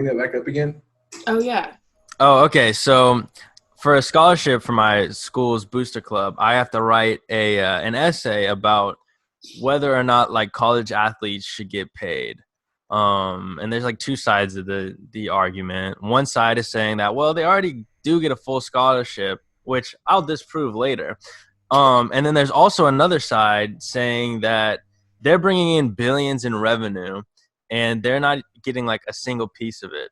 bring that back up again? Oh, yeah. Oh, okay. So for a scholarship for my school's booster club, I have to write an essay about whether or not like college athletes should get paid. And there's like two sides of the argument. One side is saying that, well, they already do get a full scholarship, which I'll disprove later. And then there's also another side saying that they're bringing in billions in revenue and they're not getting like a single piece of it.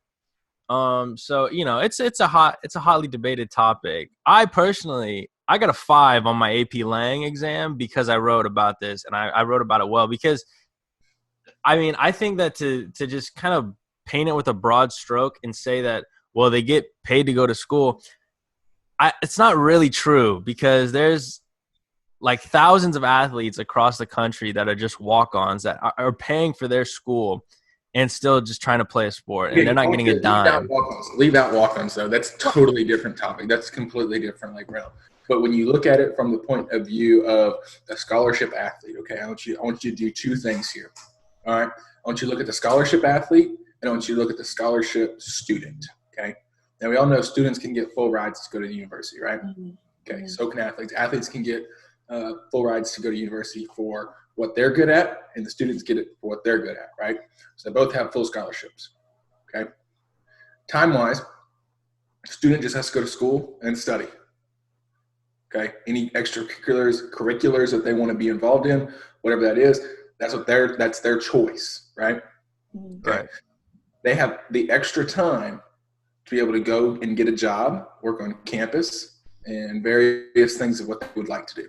So it's a hotly debated topic. I personally, I got a 5 on my AP Lang exam because I wrote about this, and I wrote about it well because, I mean, I think that to just kind of paint it with a broad stroke and say that, well, they get paid to go to school, it's not really true because there's like thousands of athletes across the country that are just walk-ons that are paying for their school and still just trying to play a sport, and they're not getting a dime. Leave out walk-ons, though. That's a totally different topic. That's completely different, like, realm. But when you look at it from the point of view of a scholarship athlete, okay, I want you to do two things here. All right, I want you to look at the scholarship athlete, and I want you to look at the scholarship student. Okay, now we all know students can get full rides to go to the university, right? Mm-hmm. Okay, so can athletes. Athletes can get full rides to go to university for what they're good at, and the students get it for what they're good at, right? So they both have full scholarships, okay? Time-wise, student just has to go to school and study, okay? Any extracurriculars that they want to be involved in, whatever that is, that's their choice, right? Mm-hmm. Okay. They have the extra time to be able to go and get a job, work on campus, and various things of what they would like to do.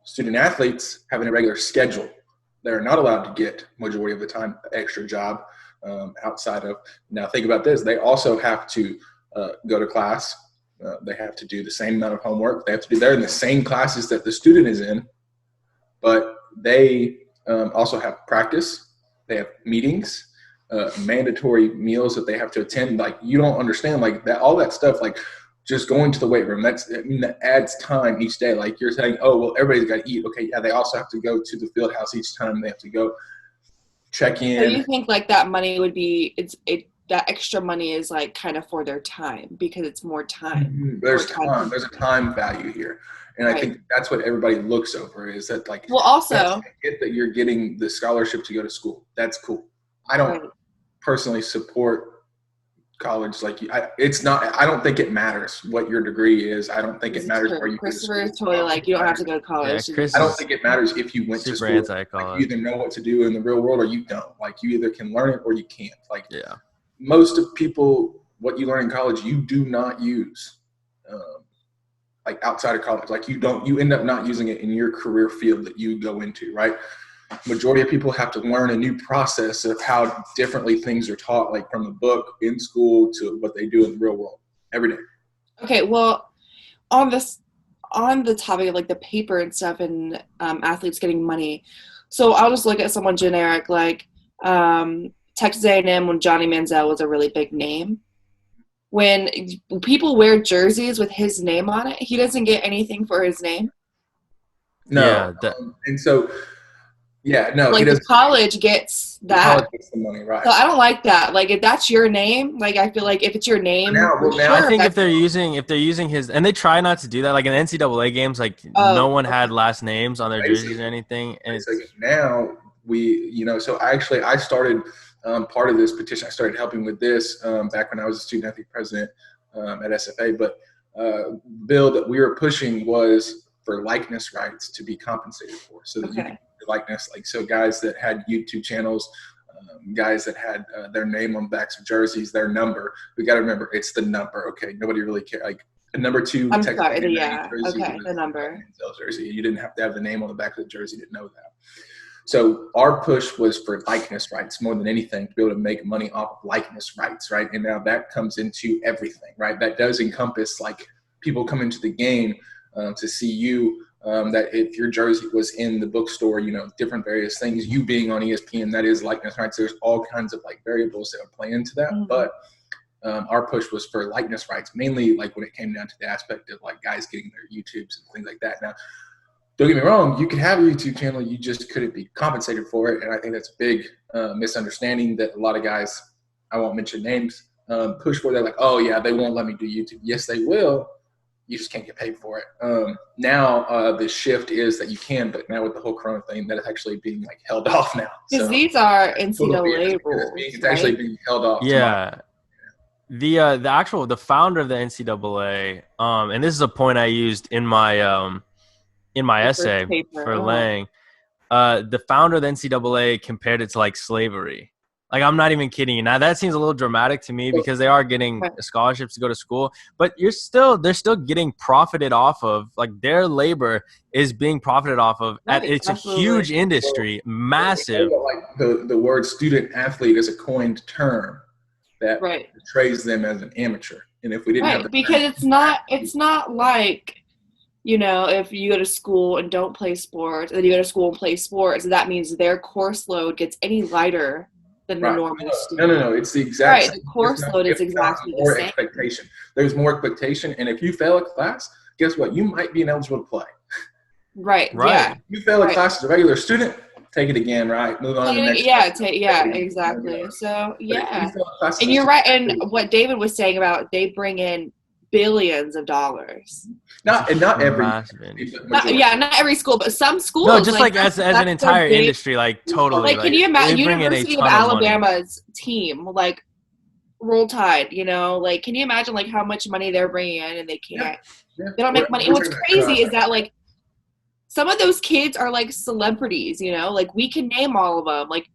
Student athletes have an irregular schedule. They're not allowed to get majority of the time extra job outside of. Now think about this. They also have to go to class. They have to do the same amount of homework. They're in the same classes that the student is in, but they also have practice. They have meetings, mandatory meals that they have to attend. Like, you don't understand, like, that, all that stuff, like just going to the weight room, that adds time each day. Like, you're saying, oh, well, everybody's got to eat. Okay, yeah, they also have to go to the field house each time. They have to go check in. So you think like that money would be that extra money is like kind of for their time because it's more time. Mm-hmm. There's a time value here. And right. I think that's what everybody looks over, is that, like, well, also I get that you're getting the scholarship to go to school. That's cool. I don't personally support college. Like, I don't think it matters what your degree is. I don't think it matters where you go to school. Christopher is totally like, you don't have to go to college. Yeah, I don't think it matters if you went to school. Like, you either know what to do in the real world or you don't. Like, you either can learn it or you can't. Like, yeah. Most of people, what you learn in college, you do not use, like, outside of college. Like, you end up not using it in your career field that you go into, right? Majority of people have to learn a new process of how differently things are taught, like from the book in school to what they do in the real world every day. Okay, well, on the topic of like the paper and stuff and athletes getting money, so I'll just look at someone generic like Texas A&M when Johnny Manziel was a really big name. When people wear jerseys with his name on it, he doesn't get anything for his name. No, yeah, and so. Yeah, no. Like, the college gets that. The college gets the money, right? So I don't like that. Like, if that's your name, like, I feel like if it's your name, now I think if they're using his, and they try not to do that, like in NCAA games, like no one had last names on their jerseys or anything. And now so I started part of this petition. I started helping with this back when I was a student athlete president at SFA. But the bill that we were pushing was for likeness rights to be compensated for, so that you can likeness, like, so guys that had YouTube channels, guys that had their name on the backs of jerseys, their number. We got to remember, it's the number. Okay, nobody really cares. Like, a number 2. I'm sorry. The number. Jersey. You didn't have to have the name on the back of the jersey to know that. So our push was for likeness rights more than anything, to be able to make money off of likeness rights, right? And now that comes into everything, right? That does encompass, like, people come into the game to see you. That if your jersey was in the bookstore, different various things, you being on ESPN, that is likeness rights. There's all kinds of, like, variables that would play into that. Mm-hmm. But our push was for likeness rights, mainly, like, when it came down to the aspect of, like, guys getting their YouTubes and things like that. Now, don't get me wrong, you could have a YouTube channel, you just couldn't be compensated for it. And I think that's a big misunderstanding that a lot of guys I won't mention names, push for. They're like, oh yeah, they won't let me do YouTube. Yes, they will. You just can't get paid for it. Now the shift is that you can, but now with the whole Corona thing, that is actually being like held off now. Because So these are NCAA rules, it's actually being held off. Yeah. The founder of the NCAA, and this is a point I used in my essay for Lang. The founder of the NCAA compared it to like slavery. Like, I'm not even kidding you. Now that seems a little dramatic to me because they are getting scholarships to go to school, but they're still getting profited off of. Like, their labor is being profited off of. It's absolutely. A huge industry, massive. Like the word student athlete is a coined term that portrays them as an amateur. And if we didn't have because it's not like, you know, if you go to school and don't play sports, and then you go to school and play sports, that means their course load gets any lighter than the normal student. No. It's the exact same. The course load is exactly the same. Expectation. There's more expectation, and if you fail a class, guess what? You might be ineligible to play. Right. Yeah. If you fail a class as a regular student, take it again. Right. Move on to the next. Exactly. So and you're right. And what David was saying about they bring in billions of dollars. Not every. Not every school, but some schools. No, just like as an entire industry, like totally. Like, can you imagine University of Alabama's team, like Roll Tide? You know, like, can you imagine like how much money they're bringing in and they can't? They don't make money. And what's crazy is that like some of those kids are like celebrities. You know, like we can name all of them. Like,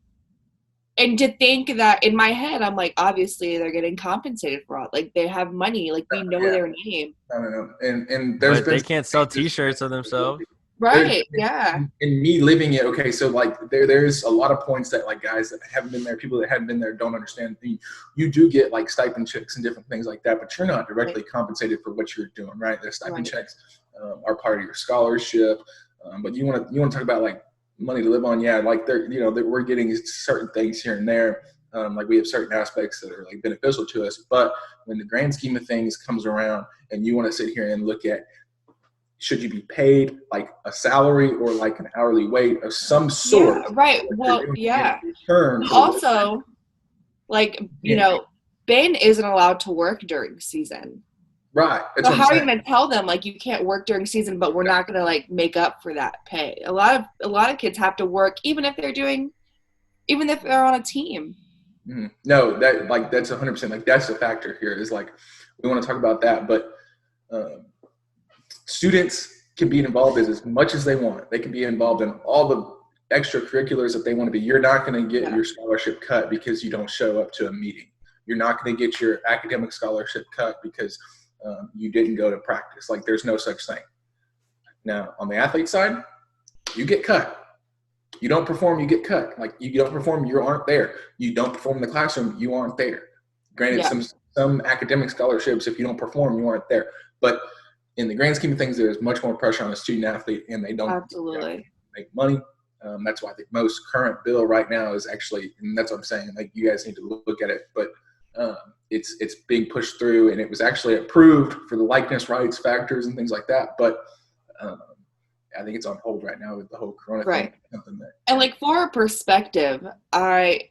and to think that in my head, I'm like, obviously they're getting compensated for all. Like, they have money. Like, we know their name. No. And they can't sell T-shirts of themselves. Right. And me living it. Okay. So like there's a lot of points that like guys that haven't been there, people that haven't been there don't understand. You do get like stipend checks and different things like that, but you're not directly compensated for what you're doing. Right. The stipend checks are part of your scholarship. But you want to talk about like money to live on. Yeah. Like we're getting certain things here and there. Like we have certain aspects that are like beneficial to us, but when the grand scheme of things comes around and you want to sit here and look at, should you be paid like a salary or like an hourly wage of some sort? Yeah, right. Well, yeah. Also, like, you know, Ben isn't allowed to work during season. Right. So how are you going to tell them like you can't work during season, but we're not going to like make up for that pay? A lot of kids have to work even if they're on a team. Mm-hmm. No, that's 100%. Like that's a factor here. Is like we want to talk about that, but students can be involved as much as they want. They can be involved in all the extracurriculars that they want to be. You're not going to get your scholarship cut because you don't show up to a meeting. You're not going to get your academic scholarship cut because you didn't go to practice. Like there's no such thing. Now on the athlete side, you get cut. You don't perform, you get cut. Like you don't perform, you aren't there. You don't perform in the classroom, you aren't there. Granted, some academic scholarships, if you don't perform, you aren't there. But in the grand scheme of things, there's much more pressure on a student athlete, and they don't make money. That's why the most current bill right now is actually, and that's what I'm saying. Like you guys need to look at it, but it's being pushed through, and it was actually approved for the likeness rights factors and things like that. But I think it's on hold right now with the whole Corona thing. And like for perspective, I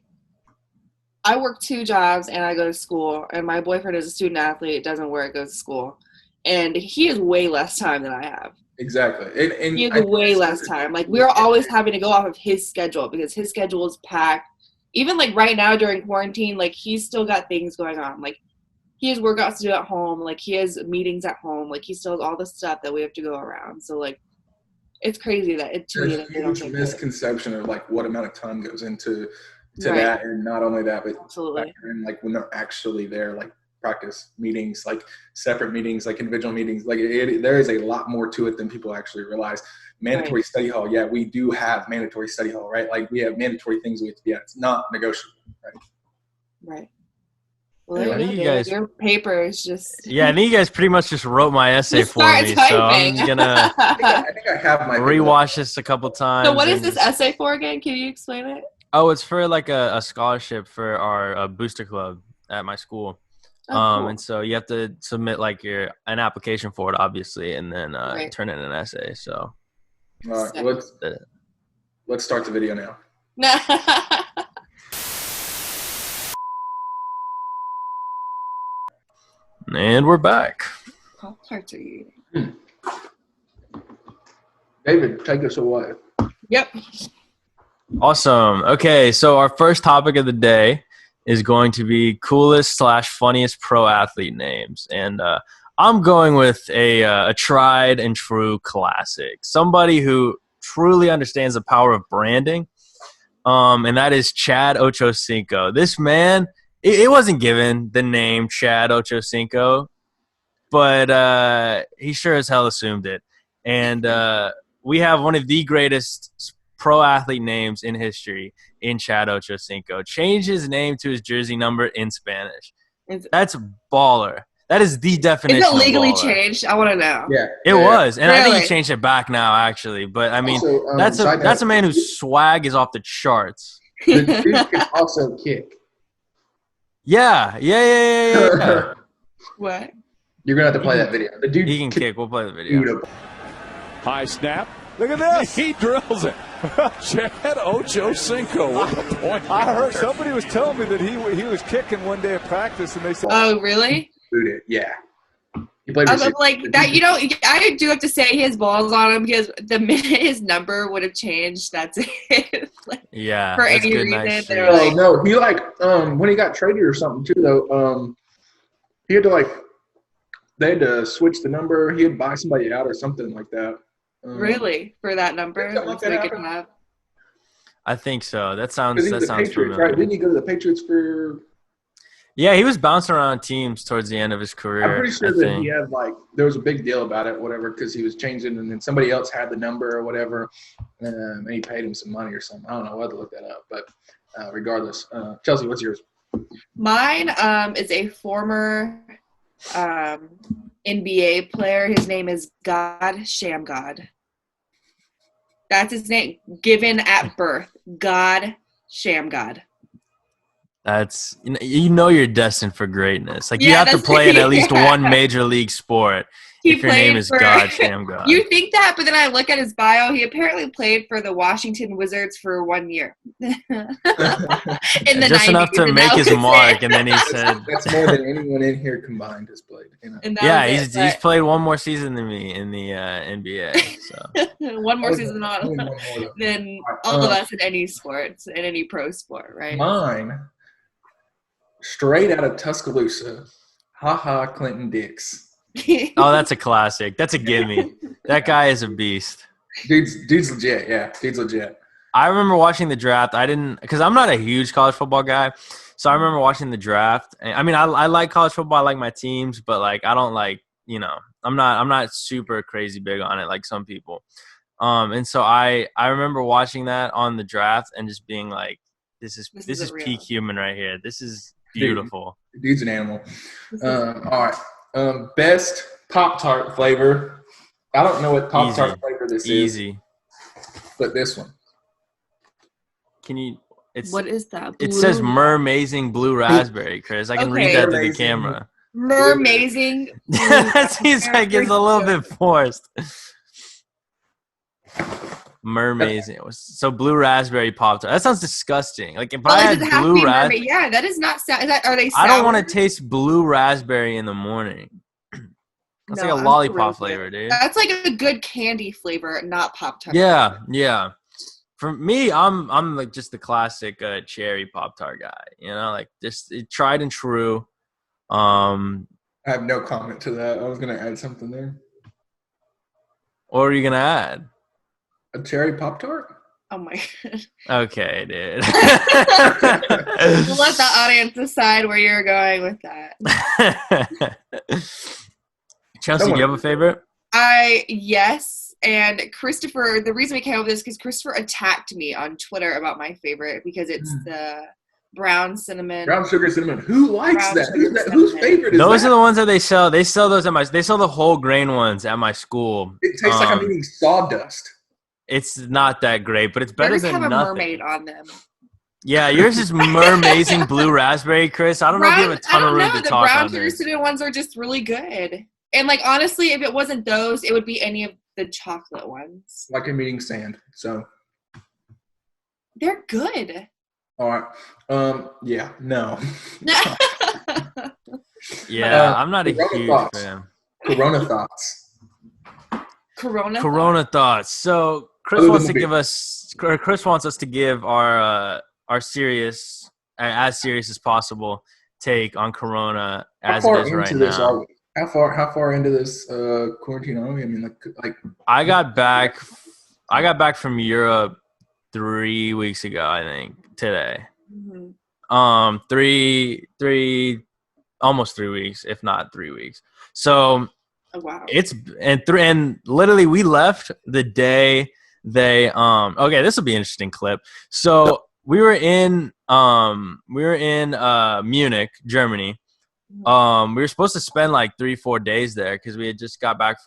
work 2 jobs and I go to school, and my boyfriend is a student athlete, doesn't work, goes to school. And he has way less time than I have. Exactly. And he has way less time. Like we're always having to go off of his schedule because his schedule is packed. Even like right now during quarantine, like he's still got things going on. Like he has workouts to do at home. Like he has meetings at home. Like he still has all the stuff that we have to go around. So like it's crazy that there's a huge misconception of like what amount of time goes into that, and not only that, but and like when they're actually there, like practice meetings, like separate meetings, like individual meetings, like there is a lot more to it than people actually realize. Mandatory study hall, we do have mandatory study hall, right? Like we have mandatory things we have to be at. It's not negotiable, right? Well, your paper is just I think you guys pretty much just wrote my essay for me, so I'm gonna I think I have my rewatch this a couple times. So what is this essay for again? Can you explain it? Oh, it's for like a scholarship for our booster club at my school. Cool. And so you have to submit like an application for it, obviously, and then turn in an essay. So, all right, let's start the video now. And we're back. Poptarts are you eating? David, take us away. Yep. Awesome. Okay, so our first topic of the day is going to be coolest/funniest pro athlete names, and I'm going with a tried and true classic. Somebody who truly understands the power of branding, and that is Chad Ochocinco. This man, it wasn't given the name Chad Ochocinco, but he sure as hell assumed it, and we have one of the greatest pro athlete names in history in Chad Ochocinco. Changed his name to his jersey number in Spanish. That's baller. That is the definition. Is it legally of baller. changed? I want to know. Yeah, It was, and I think Really? he changed it back now, actually. But I mean, Also, that's a man whose swag is off the charts. The dude can also kick. Yeah. What? You're gonna have to play that video. The dude He can kick. We'll play the video. Beautiful. High snap. Look at this. He drills it. Chad Ochocinco. What a point. I heard somebody was telling me that he was kicking one day at practice, and they said, Oh, really? Dude, yeah. He played I'm receiver. like that. You know, I do have to say he has balls on him because the minute his number would have changed, that's it. Like, Yeah, for that's any good. reason, Nice they're streak. Oh like- no, he when he got traded or something too though. He had to they had to switch the number. He had to buy somebody out or something like that. Really? For that number? Something like That's that what he could happened. have. I think so. That 'Cause sounds he was the familiar. Patriots, right? Didn't he go to the Patriots for? Yeah, he was bouncing around teams towards the end of his career. I'm pretty sure I that think. he had there was a big deal about it, whatever, because he was changing, and then somebody else had the number or whatever, and he paid him some money or something. I don't know. We'll have to look that up, but regardless, Chelsea, what's yours? Mine is a former NBA player. His name is God Shamgod. That's his name, given at birth. God Shamgod. That's you're destined for greatness. Like you Yeah, have to that's- play in at least yeah. one major league sport He if your name is for- God Shamgod. You think that, but then I look at his bio. He apparently played for the Washington Wizards for 1 year. In the Just 90s, enough to and make that his was mark, it. and then he said, That's more than anyone in here combined has played. And that "Yeah, was he's it, played one more season than me in the NBA." So but one more season Only on one more, though. than all of us in any sports, in any pro sport, right? Mine, straight out of Tuscaloosa, Clinton Dix. oh, that's a classic. That's a gimme. That guy is a beast. Dude's legit. Yeah, dude's legit. I remember watching the draft. I didn't because I'm not a huge college football guy. So I remember watching the draft. I mean, I like college football. I like my teams, but I don't I'm not super crazy big on it like some people. And so I remember watching that on the draft and just being like, this is isn't real. peak human right here. This is beautiful. Dude's an animal. All right. Best Pop-Tart flavor. I don't know what Pop-Tart Easy. flavor this is, Easy. but this one. Can you? It's What is that? it says Blue- Mermazing Blue Raspberry, Chris. I can read Okay. that to the Mermazing. camera. Mermazing. That seems like it's a little bit forced. Mermazing. So blue raspberry Pop-Tart. That sounds disgusting. Like if I Does had it have to blue be raspberry, mermaid? Yeah, that is not. Is that? Are they? Sour? I don't want to taste blue raspberry in the morning. That's No, like a I'm lollipop for real. flavor, dude. That's like a good candy flavor, not Pop-Tart. Yeah. For me, I'm like just the classic cherry Pop-Tart guy. Like just tried and true. I have no comment to that. I was going to add something there. What are you gonna add? A cherry Pop-Tart? Oh my god. Okay, dude. We'll let the audience decide where you're going with that. Chelsea, do you have a favorite? Yes, and Christopher. The reason we came up with this is because Christopher attacked me on Twitter about my favorite because it's the brown cinnamon. Brown sugar cinnamon. Who likes Brown that? sugar Whose cinnamon. favorite is Those that? are the ones that they sell. They sell those they sell the whole grain ones at my school. It tastes like I'm eating sawdust. It's not that great, but it's They better just than have a nothing. mermaid on them. Yeah, yours is Mermazing Blue Raspberry, Chris. I don't know if you have a ton of room to the talk brown on sugar this. cinnamon ones are just really good. And honestly, if it wasn't those, it would be any of the chocolate ones. Like I'm eating sand. So, They're good. all right. Yeah, no. Yeah, I'm not a Corona huge thoughts. fan. Corona thoughts. Corona thoughts. So Chris wants us to give our serious, as serious as possible take on Corona as it is right now. How far into this quarantine are we? I mean, like I got back from Europe 3 weeks ago, I think, today. Mm-hmm. Almost 3 weeks, if not 3 weeks. So Oh, wow. And literally we left the day they okay, this will be an interesting clip. So we were in Munich, Germany. We were supposed to spend like 3-4 days there because we had just got back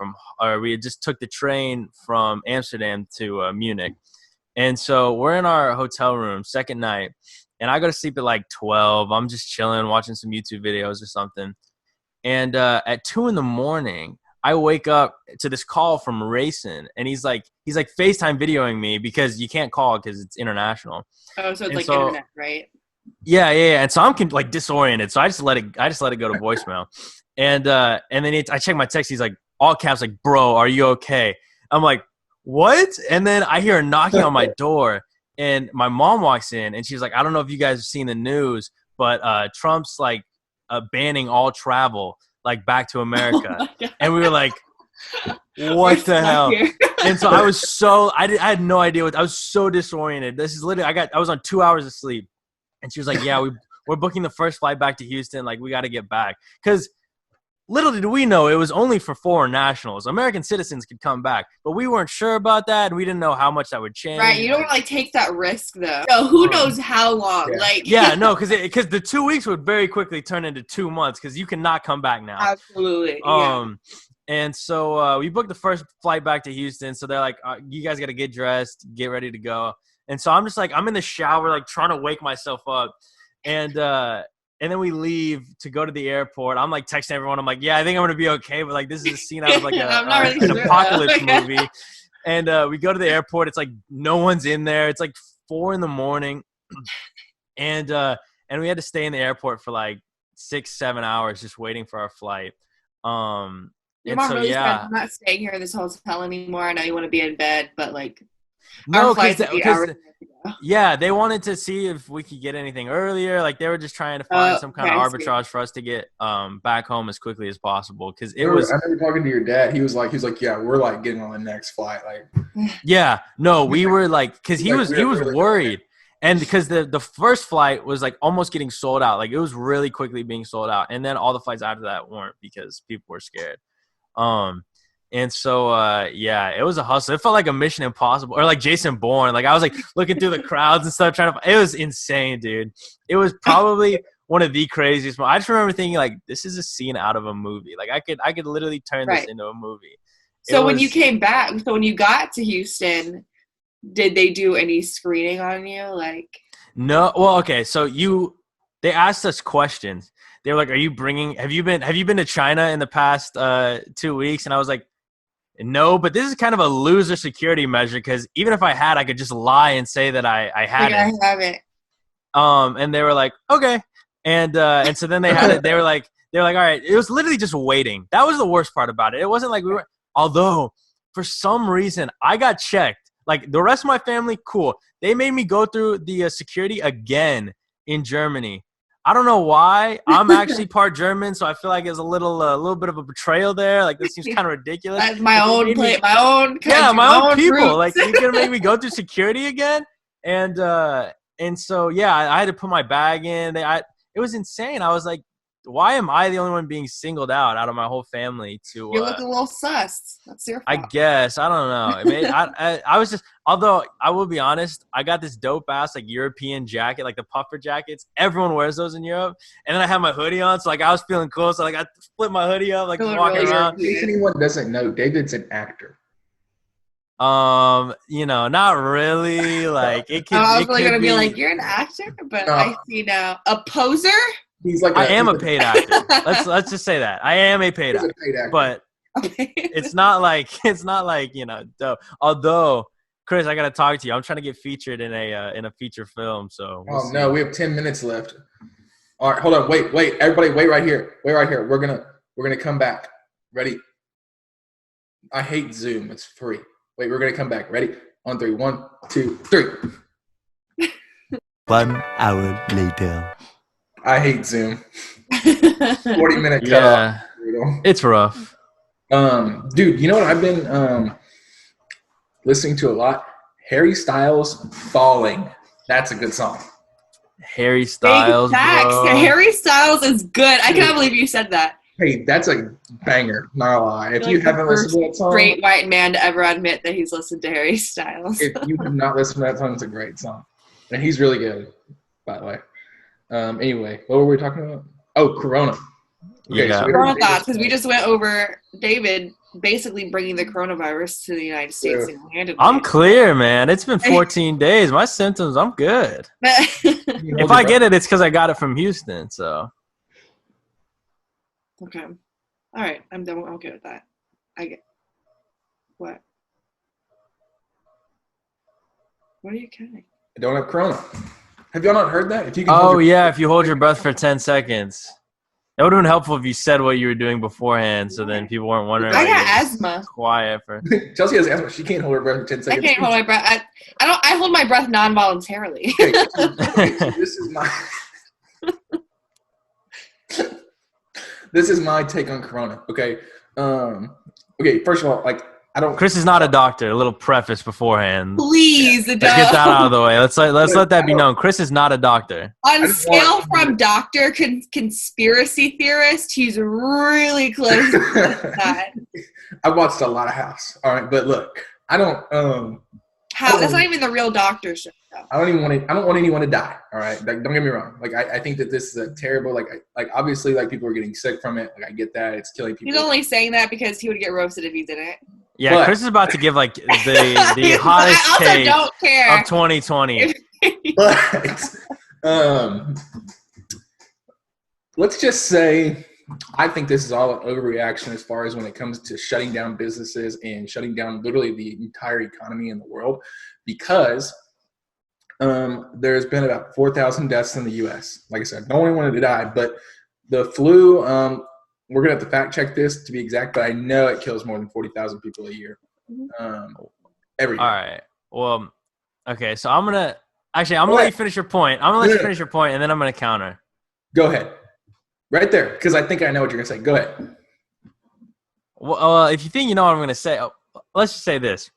we had just took the train from Amsterdam to Munich. And so we're in our hotel room, second night, and I go to sleep at like 12. I'm just chilling, watching some YouTube videos or something. And at 2 a.m, I wake up to this call from Rayson, and he's like FaceTime videoing me because you can't call because it's international. Oh, so it's internet, right? Yeah. And so I'm like disoriented, so I just let it go to voicemail. And then I check my text. He's like, all caps, like, bro, are you okay? I'm like, what? And then I hear a knocking on my door, and my mom walks in, and she's like, I don't know if you guys have seen the news, but Trump's like banning all travel like back to America. Oh, and we were like, what the hell? And so I had no idea I was so disoriented. This is literally, I was on 2 hours of sleep, and she was like, yeah, we're booking the first flight back to Houston. Like, we got to get back. Cause little did we know it was only for foreign nationals. American citizens could come back, but we weren't sure about that, and we didn't know how much that would change. Right, you don't like take that risk though. So who knows how long? Yeah. Like, yeah, no, because the 2 weeks would very quickly turn into 2 months because you cannot come back now. Absolutely. And so we booked the first flight back to Houston. So they're like, you guys got to get dressed, get ready to go. And so I'm just like, I'm in the shower, like trying to wake myself up, and then we leave to go to the airport. I'm like texting everyone. I'm like, yeah, I think I'm going to be okay. But like, this is a scene out of like an apocalypse movie. And we go to the airport. It's like no one's in there. It's like 4 a.m. And we had to stay in the airport for like 6-7 hours just waiting for our flight. Your mom really said, I'm not staying here in this hotel anymore. I know you want to be in bed, but like, no, because yeah, they wanted to see if we could get anything earlier. Like, they were just trying to find some kind of arbitrage for us to get back home as quickly as possible. Because it was. I remember talking to your dad. He was like, yeah, we're like getting on the next flight. Like, yeah, no, we were like, because he was worried, and because the first flight was like almost getting sold out. Like, it was really quickly being sold out, and then all the flights after that weren't because people were scared. And so, yeah, it was a hustle. It felt like a Mission Impossible or like Jason Bourne. Like, I was like looking through the crowds and stuff it was insane, dude. It was probably one of the craziest. I just remember thinking like, this is a scene out of a movie. Like, I could literally turn this into a movie. So when you came back, when you got to Houston, did they do any screening on you? Like, no. Well, okay. So they asked us questions. They were like, have you been to China in the past 2 weeks? And I was like, no, but this is kind of a loser security measure because even if I had, I could just lie and say that I hadn't. I haven't. And they were like, okay. And so then they had it. They were like, all right. It was literally just waiting. That was the worst part about it. It wasn't like we were, although for some reason I got checked. Like, the rest of my family, cool. They made me go through the security again in Germany. I don't know why. I'm actually part German, so I feel like there's a little bit of a betrayal there. Like, this seems kind of ridiculous. That's my own country, my own people. Roots. Like, you're gonna make me go through security again? And so yeah, I had to put my bag in. It was insane. I was like, why am I the only one being singled out of my whole family? You look a little sus. That's your fault. I guess. I don't know. I mean, I was just, although I will be honest, I got this dope ass like European jacket, like the puffer jackets. Everyone wears those in Europe. And then I had my hoodie on, so like I was feeling cool. So like I split my hoodie up, like just walking around. In case anyone doesn't know, David's an actor. Not really. Like, it could. I was really gonna be like, you're an actor, but I see now a poser. He's like I am a paid actor. Let's just say that I am a paid actor, but it's not like dope. Although, Chris, I gotta talk to you. I'm trying to get featured in a feature film. So no, we have 10 minutes left. All right, hold on. Wait. Everybody, wait right here. We're gonna come back. Ready? I hate Zoom. It's free. Wait, we're gonna come back. Ready? On 3. 1, 2, 3. 1 hour later. I hate Zoom. 40-minute cut off. Yeah, it's rough. Dude, you know what I've been listening to a lot? Harry Styles, Falling. That's a good song. Harry Styles, bro. Harry Styles is good. I cannot believe you said that. Hey, that's a banger. Not a lie. If you haven't listened to that song, straight white man to ever admit that he's listened to Harry Styles. If you have not listened to that song, it's a great song, and he's really good, by the way. Anyway, what were we talking about? Oh, Corona. Okay, yeah. So Corona thoughts, because we just went over David basically bringing the coronavirus to the United States single-handedly. I'm clear, man. It's been 14 days. My symptoms, I'm good. If I get it, it's because I got it from Houston. So. Okay. All right. I'm done. Okay with that. I get. What? What are you kidding? I don't have Corona. Have y'all not heard that? If you can if you hold your breath for 10 seconds. That would have been helpful if you said what you were doing beforehand, so then people weren't wondering. I got asthma. Quiet for. Chelsea has asthma. She can't hold her breath for 10 seconds. I can't hold my breath. I hold my breath non-voluntarily. Okay, so this is my. This is my take on Corona. Okay. Okay. First of all, I don't. Chris is not a doctor. A little preface beforehand. Please, let's get that out of the way. Let's let that be known. Chris is not a doctor. On scale from doctor conspiracy theorist, he's really close to that. I've watched a lot of House. All right, but look, I don't. That's not even the real doctor show. I don't want anyone to die. All right, don't get me wrong. I think that this is a terrible. Obviously, people are getting sick from it. I get that it's killing people. He's only saying that because he would get roasted if he didn't. Yeah, but Chris is about to give the hottest take of 2020. But let's just say I think this is all an overreaction as far as when it comes to shutting down businesses and shutting down literally the entire economy in the world, because there's been about 4,000 deaths in the U.S. Like I said, no one wanted to die, but the flu. We're going to have to fact check this to be exact, but I know it kills more than 40,000 people a year. Every year. All right. Well, okay. So I'm going to let you finish your point. I'm going to let you finish your point, and then I'm going to counter. Go ahead. Right there, because I think I know what you're going to say. Go ahead. Well, if you think you know what I'm going to say, let's just say this.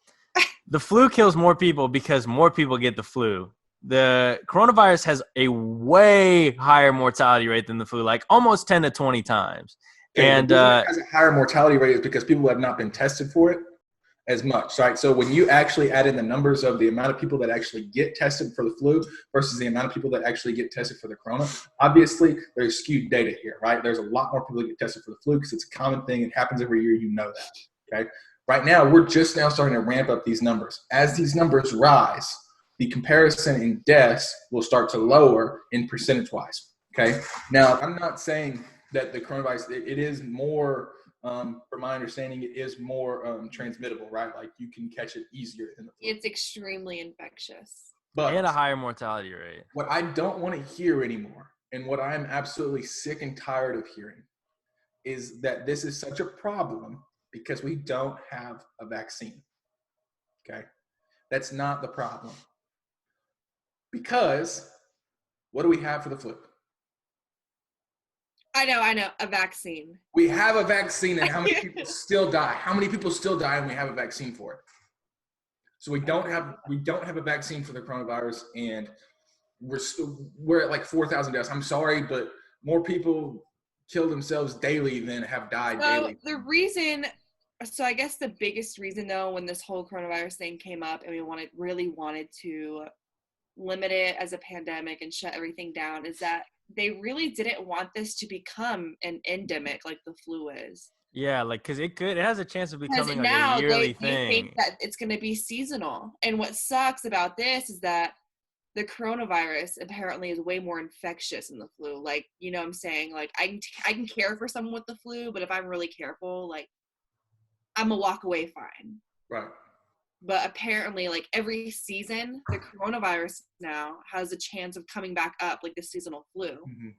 The flu kills more people because more people get the flu. The coronavirus has a way higher mortality rate than the flu, almost 10 to 20 times. And it has a higher mortality rate is because people have not been tested for it as much, right? So when you actually add in the numbers of the amount of people that actually get tested for the flu versus the amount of people that actually get tested for the corona, obviously there's skewed data here, right? There's a lot more people that get tested for the flu because it's a common thing. It happens every year. You know that, okay? Right now, we're just now starting to ramp up these numbers. As these numbers rise, the comparison in deaths will start to lower in percentage-wise, okay? Now, I'm not saying that the coronavirus, it is more, from my understanding, it is more transmittable, right? You can catch it easier than the flu. It's extremely infectious. But and a higher mortality rate. What I don't want to hear anymore, and what I'm absolutely sick and tired of hearing, is that this is such a problem because we don't have a vaccine, okay? That's not the problem. Because what do we have for the flu? I know, a vaccine. We have a vaccine, and how many people still die? How many people still die and we have a vaccine for it? So we don't have a vaccine for the coronavirus, and we're at 4,000 deaths. I'm sorry, but more people kill themselves daily than have died daily. The reason, so I guess the biggest reason though, when this whole coronavirus thing came up and we really wanted to limit it as a pandemic and shut everything down, is that they really didn't want this to become an endemic like the flu is. Yeah, because it has a chance of becoming a yearly thing. They think that it's going to be seasonal. And what sucks about this is that the coronavirus apparently is way more infectious than the flu. You know what I'm saying? I can care for someone with the flu, but if I'm really careful, I'm going to walk away fine. Right. But apparently, every season, the coronavirus now has a chance of coming back up like the seasonal flu. Mm-hmm.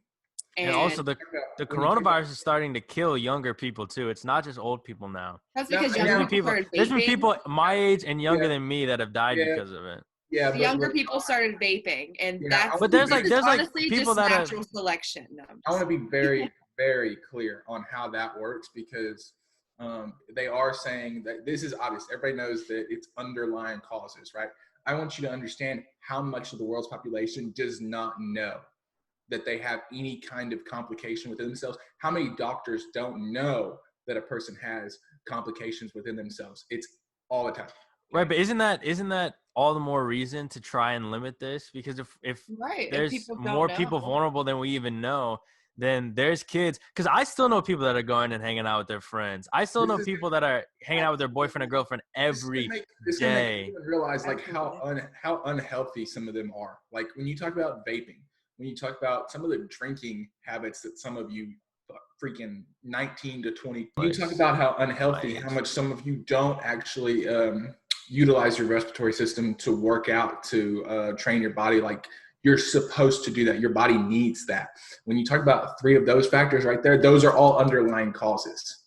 And also the coronavirus is starting to kill younger people too. It's not just old people now. That's because younger people started vaping. There's been people my age and younger than me that have died because of it. Yeah, the younger people started vaping, and that's but there's honestly people just that natural selection. No, I want to be very, very clear on how that works because they are saying that this is obvious. Everybody knows that it's underlying causes, right? I want you to understand how much of the world's population does not know that they have any kind of complication within themselves. How many doctors don't know that a person has complications within themselves? It's all the time. Right, but isn't that all the more reason to try and limit this? Because if there's more people vulnerable than we even know, then there's kids. Because I still know people that are going and hanging out with their friends. I still know people that are hanging out with their boyfriend or girlfriend every day. You realize like how unhealthy some of them are. Like when you talk about vaping, when you talk about some of the drinking habits that some of you freaking 19 to 20, you talk about how unhealthy, how much some of you don't actually utilize your respiratory system to work out, to train your body like you're supposed to do that. Your body needs that. When you talk about 3 of those factors right there, those are all underlying causes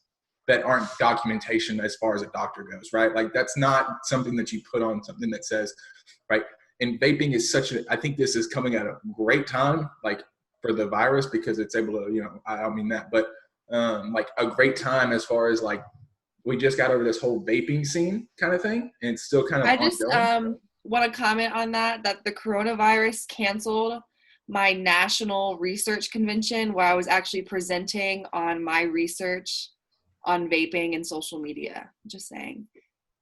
that aren't documentation as far as a doctor goes, right? Like that's not something that you put on something that says, right? And vaping is I think this is coming at a great time, like for the virus, because it's able to, I don't mean that, but like a great time as far as like, we just got over this whole vaping scene kind of thing, and it's still kind of ongoing. I just want to comment on that the coronavirus canceled my national research convention where I was actually presenting on my research on vaping and social media. Just saying.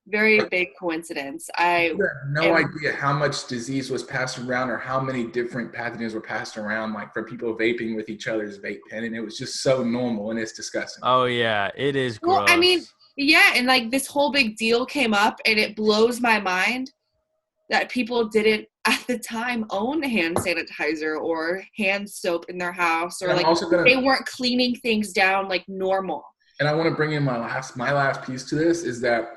Very big coincidence. I have no idea how much disease was passed around or how many different pathogens were passed around, like for people vaping with each other's vape pen, and it was just so normal, and it's disgusting. Oh yeah, it is gross. Well, I mean, yeah, and like this whole big deal came up, and it blows my mind that people didn't at the time own hand sanitizer or hand soap in their house, or they weren't cleaning things down like normal. And I want to bring in my last piece to this is that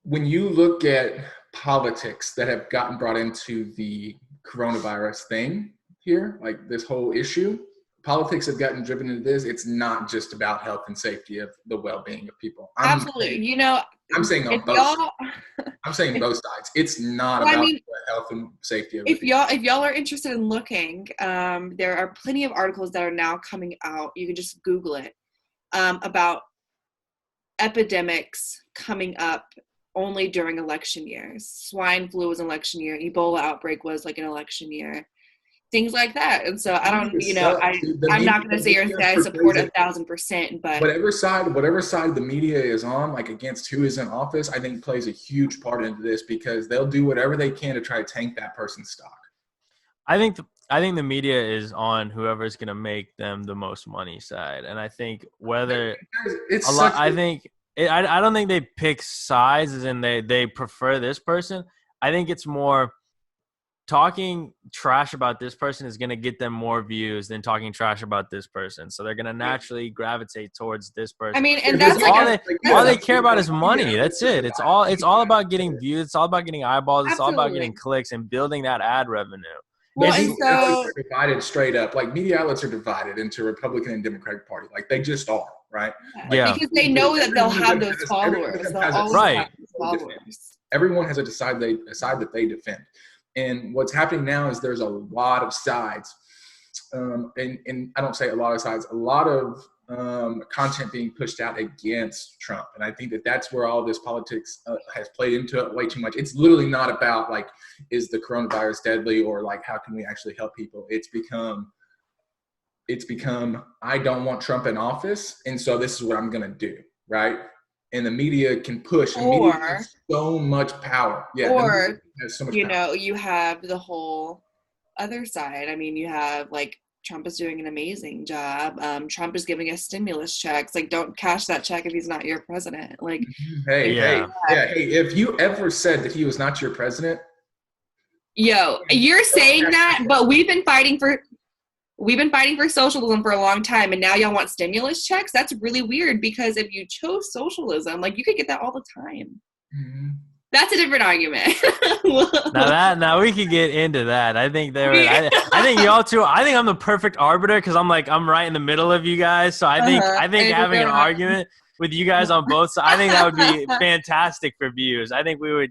when you look at politics that have gotten brought into the coronavirus thing here, like this whole issue, politics have gotten driven into this. It's not just about health and safety of the well-being of people. Absolutely. I'm saying on both sides. I'm saying both sides. It's not about the health and safety of if y'all are interested in looking, there are plenty of articles that are now coming out. You can just Google it, about epidemics coming up only during election years. Swine flu was an election year. Ebola outbreak was like an election year. Things like that. And so I don't, I'm not going to sit here and say I support 1,000%, but whatever side the media is on, like against who is in office, I think plays a huge part into this because they'll do whatever they can to try to tank that person's stock. I think the media is on whoever's going to make them the most money side. And I think whether I don't think they pick sides as in they prefer this person. I think it's more talking trash about this person is going to get them more views than talking trash about this person. So they're going to naturally gravitate towards this person. I mean, and that's all they care about is money. That's it. It's all about getting views. It's all about getting eyeballs. It's all about getting clicks and building that ad revenue. Well, and so divided straight up. Like media outlets are divided into Republican and Democratic Party. Like they just are, right? Yeah. Because they know that they'll have those followers. Everyone has a side that they defend. And what's happening now is there's a lot of sides. And I don't say a lot of sides, a lot of content being pushed out against Trump. And I think that's where all this politics has played into it way too much. It's literally not about like, is the coronavirus deadly or like, how can we actually help people? It's become, I don't want Trump in office. And so this is what I'm going to do. Right. And the media can push. And media has so much power. Yeah. Or, so much power. You have the whole other side. I mean, you have like, Trump is doing an amazing job. Trump is giving us stimulus checks. Like, don't cash that check if he's not your president. Like, hey, if you ever said that he was not your president, you're saying that, but we've been fighting for socialism for a long time, and now y'all want stimulus checks? That's really weird because if you chose socialism, like you could get that all the time. Mm-hmm. That's a different argument. Now we could get into that. I think I think y'all two. I think I'm the perfect arbiter because I'm right in the middle of you guys. So I think having an argument with you guys on both sides, I think that would be fantastic for views. I think we would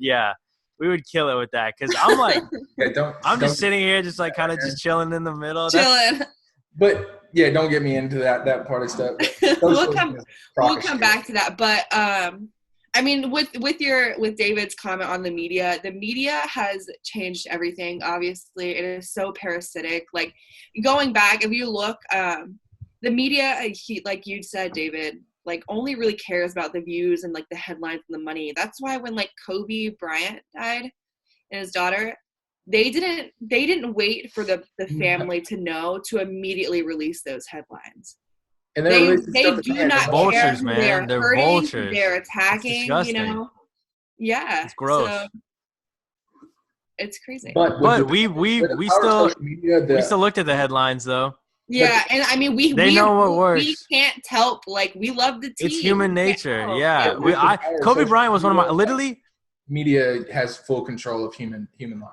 kill it with that because I'm like, I'm just sitting here just like kind of just chilling in the middle. But yeah, don't get me into that part of stuff. We'll come back to that, but I mean, with David's comment on the media has changed everything. Obviously, it is so parasitic. Like going back, if you look, the media, like you said, David, like only really cares about the views and like the headlines and the money. That's why when like Kobe Bryant died and his daughter, they didn't wait for the family to know to immediately release those headlines. And they do not vultures, care. Man. They're hurting, vultures. They're attacking. You know, yeah, it's gross. So, it's crazy. But we still looked at the headlines though. Yeah, and I mean we know what works. We can't help. Like we love the team. It's human nature. Yeah, Kobe Bryant was one of my literally. Media has full control of human life.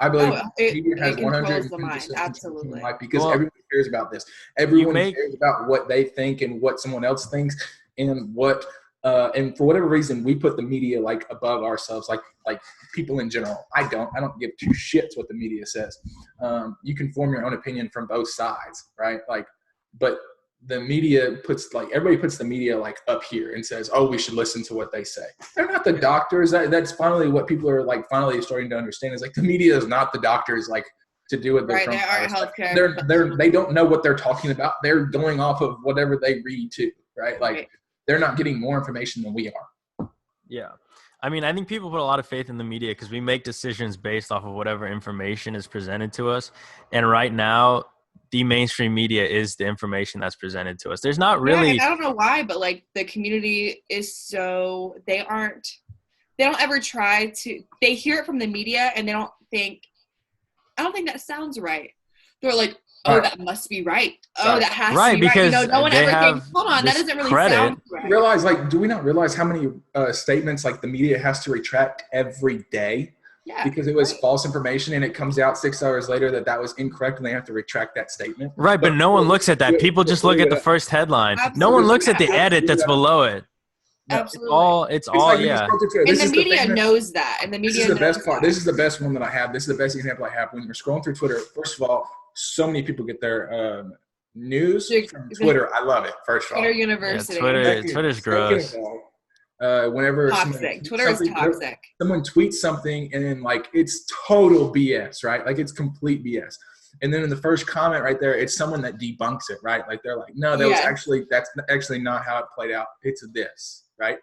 I believe media has 100% absolutely life because everyone cares about this. Everyone cares about what they think and what someone else thinks, and what and for whatever reason we put the media like above ourselves, like people in general. I don't give two shits what the media says. You can form your own opinion from both sides, right? Like, but the media everybody puts the media like up here and says, oh, we should listen to what they say. They're not the doctors. That's finally what people are like finally starting to understand is like the media is not the doctors like to do with their right. They aren't healthcare. They don't know what they're talking about. They're going off of whatever they read too, right? Like they're not getting more information than we are. Yeah. I mean, I think people put a lot of faith in the media because we make decisions based off of whatever information is presented to us. And right now, the mainstream media is the information that's presented to us. There's not really. Yeah, I don't know why, but like the community is so they don't ever try to. They hear it from the media and they don't think. I don't think that sounds right. They're like, oh, that must be right. Oh, that has to be right. Because no one ever thinks, hold on, that doesn't really sound right. Realize, like, do we not realize how many statements like the media has to retract every day? Yeah, because it was false information and it comes out 6 hours later that was incorrect and they have to retract that statement. Right, but no one looks at that. People just look at the first headline. Absolutely. No one looks at the edit that's below it. Absolutely. It's all. And the media knows that. And the media This is the best part. This is the best one that I have. This is the best example I have. When you're scrolling through Twitter, first of all, so many people get their news from Twitter. I love it, first of all. Twitter University. Yeah, Twitter's gross. Whenever Twitter is toxic. Someone tweets something and then like it's total BS, right? Like it's complete BS. And then in the first comment right there, it's someone that debunks it, right? Like they're like, no, that's actually not how it played out. It's this, right?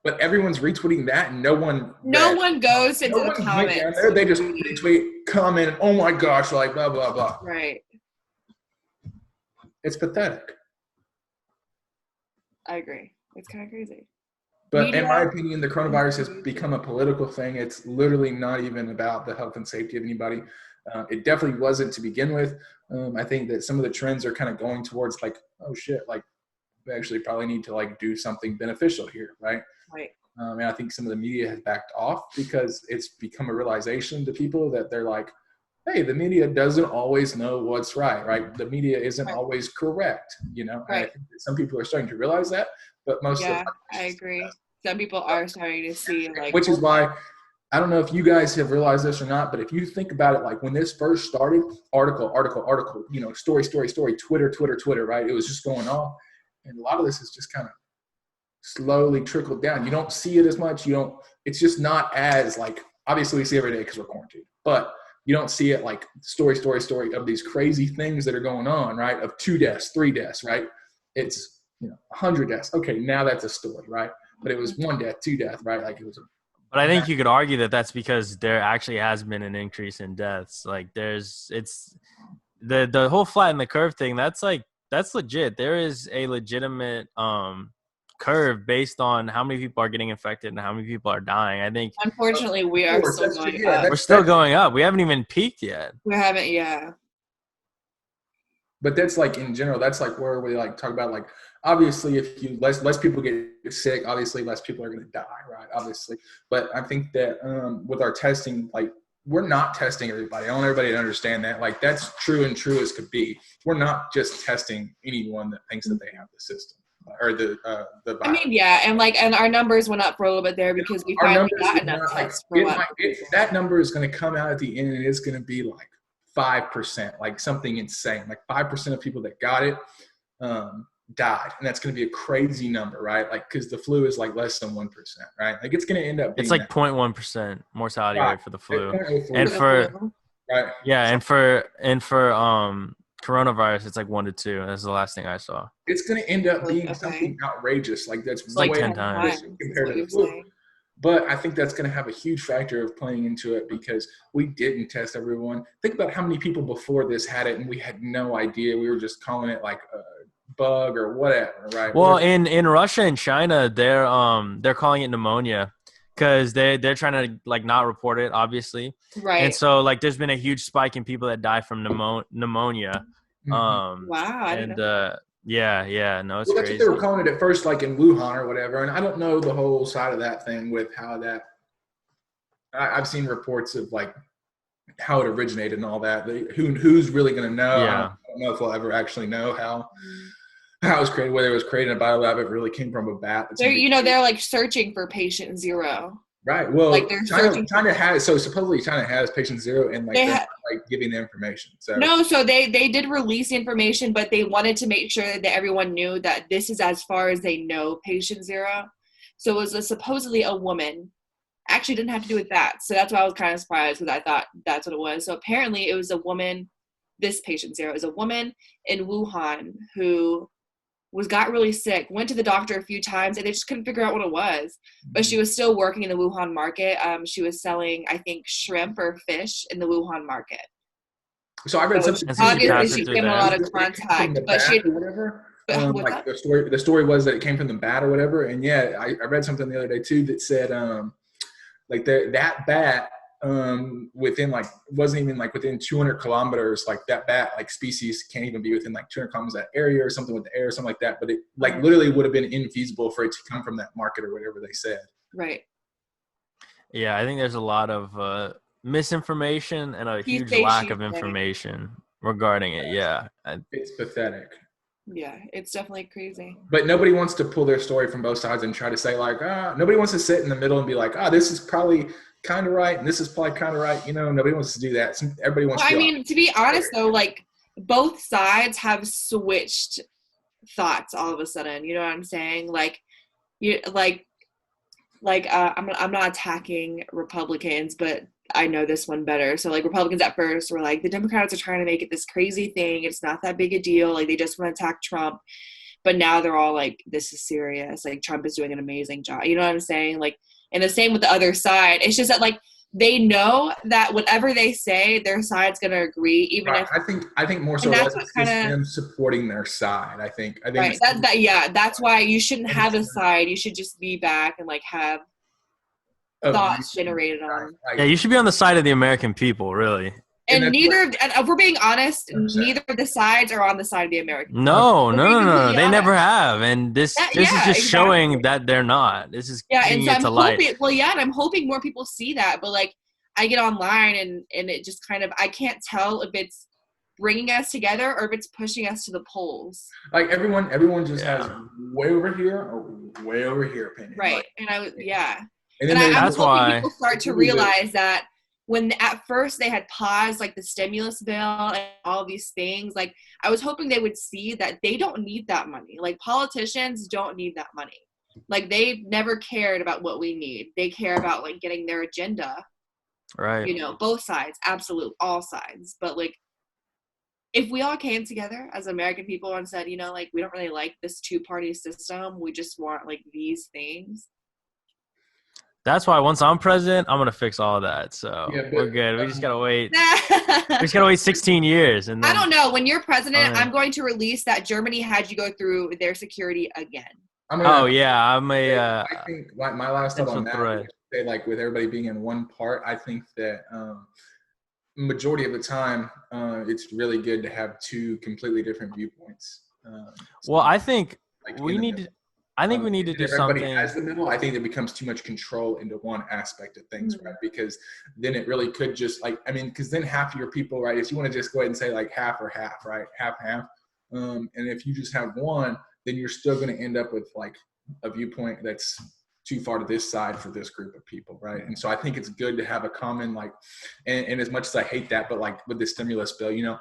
But everyone's retweeting that, and no one goes into the comments. They just retweet, comment, oh my gosh, like blah blah blah. Right. It's pathetic. I agree. It's kind of crazy. But in my opinion, the coronavirus has become a political thing. It's literally not even about the health and safety of anybody. It definitely wasn't to begin with. I think that some of the trends are kind of going towards like, oh shit, like we actually probably need to like do something beneficial here, right? Right. And I think some of the media has backed off because it's become a realization to people that they're like, hey, the media doesn't always know what's right? The media isn't always correct, you know? Right. And I think that some people are starting to realize that, but most of the time, I agree. Some people are starting to see like, which is why I don't know if you guys have realized this or not, but if you think about it, like when this first started, article, you know, story, Twitter, right? It was just going on. And a lot of this has just kind of slowly trickled down. You don't see it as much. It's just not as like, obviously we see every day because we're quarantined, but you don't see it like story of these crazy things that are going on, right? Of 2 deaths, 3 deaths, right? It's, 100 deaths. Okay, now that's a story, right? But it was 1 death, 2 deaths, right? Like it was But I think you could argue that that's because there actually has been an increase in deaths. Like it's the whole flatten the curve thing. That's legit. There is a legitimate curve based on how many people are getting infected and how many people are dying. I think unfortunately we are still going up. We're still going up. We haven't even peaked yet. We haven't, yeah. But that's like in general, that's like where we like talk about like obviously if you less people get sick, obviously less people are going to die, right? Obviously, but I think that with our testing, like we're not testing everybody. I want everybody to understand that. Like that's true as could be. We're not just testing anyone that thinks that they have the system or the virus. I mean, yeah, and our numbers went up for a little bit there because we finally got enough tests for that number is going to come out at the end, and it's going to be like 5%, like something insane. Like 5% of people that got it died, and that's going to be a crazy number, right? Like because the flu is like less than 1%, right? Like it's going to end up being it's like 0.1% mortality rate for the flu, and for coronavirus it's like 1 to 2. That's the last thing I saw. It's going to end up being something outrageous. Like that's like 10 times compared to the flu. But I think that's going to have a huge factor of playing into it because we didn't test everyone. Think about how many people before this had it and we had no idea. We were just calling it like a bug or whatever, right? Well, in Russia and China, they're calling it pneumonia because they're trying to like not report it, obviously. Right. And so like there's been a huge spike in people that die from pneumonia. Wow. I didn't know. Yeah, no, it's that's crazy. what they were calling it at first, like in Wuhan or whatever. And I don't know the whole side of that thing with how that. I've seen reports of like how it originated and all that. Who's really going to know? Yeah. I don't know if we'll ever actually know how it was created, whether it was created in a biolab, it really came from a bat. They're like searching for patient 0. Right. Well, like China has supposedly China has patient 0 and like they're like giving the information. So they did release the information, but they wanted to make sure that everyone knew that this is as far as they know patient 0. So it was supposedly a woman. Actually, didn't have to do with that. So that's why I was kind of surprised because I thought that's what it was. So apparently, it was a woman. This patient 0 is a woman in Wuhan who got really sick, went to the doctor a few times, and they just couldn't figure out what it was. But she was still working in the Wuhan market. She was selling, I think, shrimp or fish in the Wuhan market. So I read something. Obviously, she came in a lot of contact, but she whatever. Like the story was that it came from the bat or whatever. And yeah, I read something the other day too that said like that bat within like wasn't even like within 200 kilometers, like that bat like species can't even be within like 200 kilometers of that area or something with the air or something like that, but it like literally would have been infeasible for it to come from that market or whatever they said. Right. Yeah, I think there's a lot of misinformation and a huge lack of information regarding it. Yeah, it's pathetic. Yeah, it's definitely crazy. But nobody wants to pull their story from both sides and try to say like, nobody wants to sit in the middle and be like, this is probably kind of right and this is probably kind of right. Nobody wants to do that. Everybody wants to be honest though, like both sides have switched thoughts all of a sudden. You know what I'm saying? I'm not attacking Republicans, but I know this one better. So like Republicans at first were like, the Democrats are trying to make it this crazy thing. It's not that big a deal. Like they just want to attack Trump. But now they're all like, this is serious. Like Trump is doing an amazing job. You know what I'm saying? Like, and the same with the other side. It's just that like they know that whatever they say, their side's going to agree. Even if I think more so that's just them supporting their side. I think right. That's why you shouldn't have a side. You should just be back and like have thoughts generated on. Yeah, you should be on the side of the American people, really. And if we're being honest, neither of the sides are on the side of the American. No. They never have, and this is just showing that they're not. This is and so I'm hoping. Well, and I'm hoping more people see that. But like, I get online and it just kind of I can't tell if it's bringing us together or if it's pushing us to the polls. Like everyone just has way over here or way over here opinion. Right, like, And I'm hoping people start to realize that. When at first they had paused like the stimulus bill and all these things, like I was hoping they would see that they don't need that money. Like politicians don't need that money. Like they've never cared about what we need. They care about like getting their agenda. Right. Both sides, absolute, all sides. But like if we all came together as American people and said, like we don't really like this 2-party system. We just want like these things. That's why once I'm president, I'm gonna fix all of that. So we're good. We just gotta wait. 16 years, and then, I don't know. When you're president, I'm going to release that Germany had you go through their security again. I think like my last thought on that. Say like with everybody being in one part, I think that majority of the time, it's really good to have two completely different viewpoints. Well, I think like we in the need to. middle. I think we need to If do everybody something. has the middle, I think it becomes too much control into one aspect of things, right? Because then it really could just because then half of your people, right? If you want to just go ahead and say like half or half, right? Half. And if you just have one, then you're still going to end up with like a viewpoint that's too far to this side for this group of people, right? And so I think it's good to have a common and as much as I hate that, but like with the stimulus bill,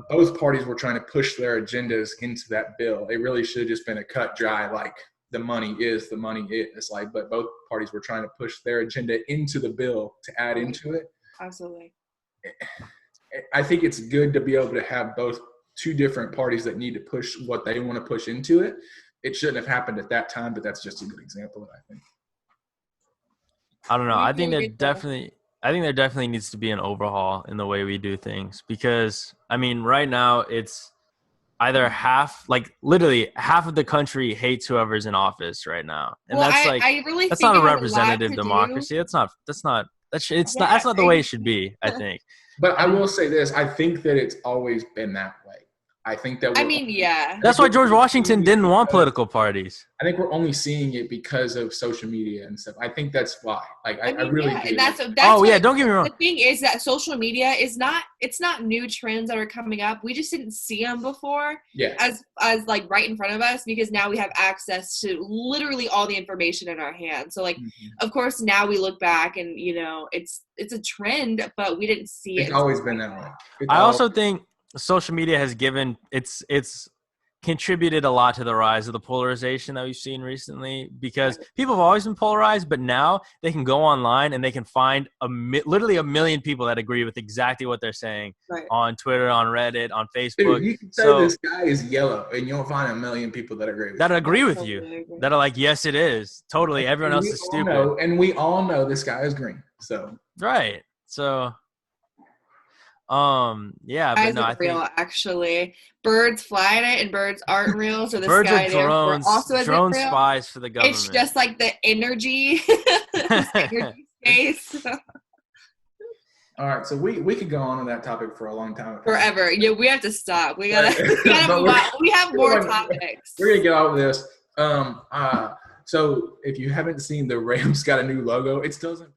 both parties were trying to push their agendas into that bill. It really should have just been a cut dry, like the money is. But both parties were trying to push their agenda into the bill to add into it. Absolutely. I think it's good to be able to have both two different parties that need to push what they want to push into it. It shouldn't have happened at that time, but that's just a good example of it, I think. I don't know. I think there definitely needs to be an overhaul in the way we do things, because right now it's either literally half of the country hates whoever's in office right now, and I really that's think not a it has representative lot to democracy. do. That's not the way it should be, I think. But I will say this: I think that it's always been that way. I think that that's why George Washington didn't want political parties. I think we're only seeing it because of social media and stuff. I think that's why. I really do. And that's don't get me wrong. The thing is that social media it's not new trends that are coming up. We just didn't see them before as like right in front of us, because now we have access to literally all the information in our hands. So of course now we look back and it's a trend, but we didn't see it. It's always been that way. I also think social media has it's contributed a lot to the rise of the polarization that we've seen recently, because people have always been polarized, but now they can go online and they can find literally a million people that agree with exactly what they're saying on Twitter, on Reddit, on Facebook. Dude, you can say this guy is yellow and you'll find a million people that agree with you. That are like, yes, it is. Totally. Everyone else is stupid. And we all know this guy is green. So right. So but no, I think real, actually birds fly at it and birds aren't real. So the birds sky are drones, also drone spies for the government. It's just like the energy, space. All right, so we could go on with that topic for a long time. Forever. Yeah, we have to stop. We gotta move on. We have more topics. We're gonna get out of this. So if you haven't seen, the Rams got a new logo. It still doesn't